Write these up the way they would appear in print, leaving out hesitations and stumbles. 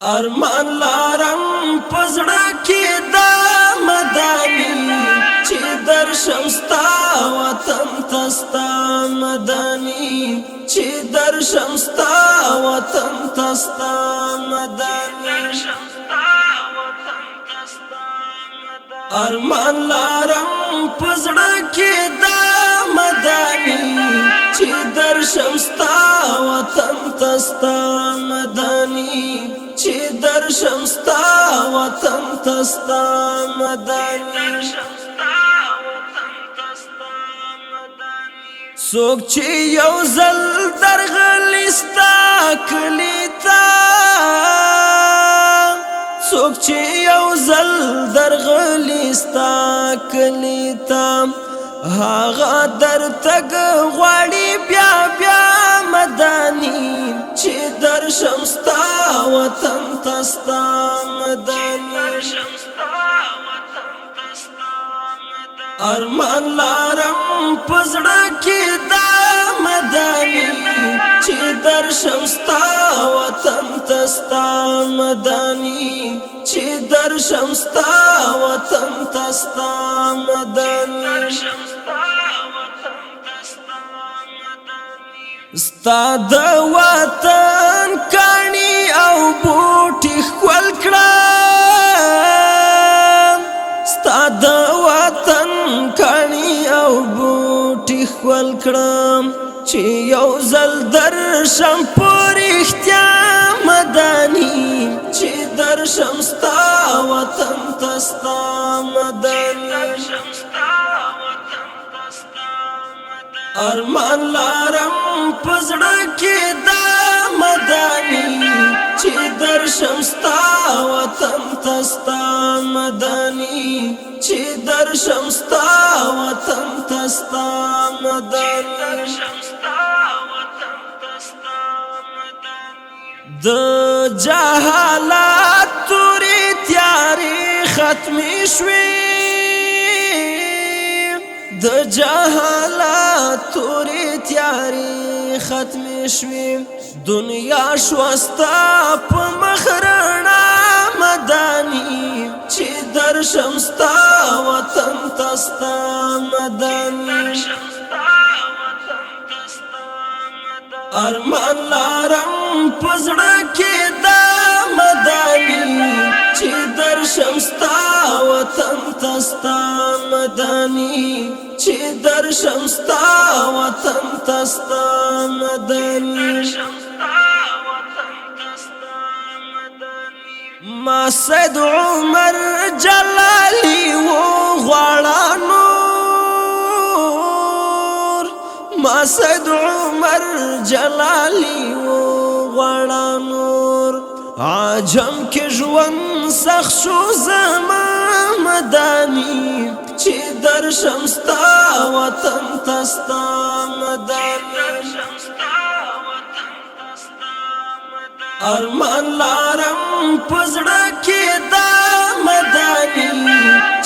ارمان لارم پزړه کې دا مدانی چې درشم ستا وطن تستا مدانی چې درشم ستا وطن تستا مدانی ارمان لارم پزړه کې دا مدانی چې درشم ستا وطن تستا مدانی چې درشم ستا وطن تستا مدانی څوک چې یو ځل درغلی ستا کلی ته څوک چې یو ځل درغلی ستا کلی ته هغه درتګ غواړي بیا بیا مدانی چې درشم ستا وطن تستا مدانی ارمان لارم پزړه کې دا مدانی چې درشم ستا وطن تستا مدانی چې درشم ستا وطن تستا مدانی ستا د وطن کانی او بوټي خپل کړم ستا د وطن کانی او بوټي خپل کړم چې یو ځل درشم پر اختیا مدانی چې درشم ستا وطن تستا مدانی ارمان لارم پزړه کې دا مدانی چې درشم ستا وطن تستا مدانی چې درشم ستا وطن تستا مدانی د جهالت تورې تیارې ختمې شوې د جهالت تورې تیارې ختمې شوې دنیا شوستا په مخ رڼا مدانی چې درشم ستا وطن تستا مدانی ارمان لارم پزړه کې دا مدانی چې درشم ستا وطن تستا مدانی چې درشم ستا وطن تستا مدانی ما سید عمر جلالی و غواړه نور ما سید عمر جلالی و غواړه نور عجم کې ژوند سخت شو زما مدانی چې درشم ستا وطن تستا مدانی ارمان لارم پزړه کې دا مدانی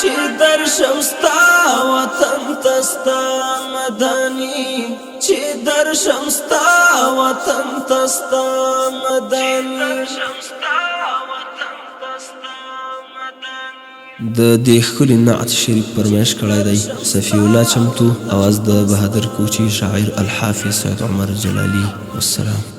چې درشم ستا وطن تستا مدانی چې درشم ستا وطن تستا مدانی د دې ښکلي نعت شریف فرمایش کړی دی صفی الله چمتو، اواز د بهادر کوچی شاعر الحافظ سید عمر جلالی. والسلام.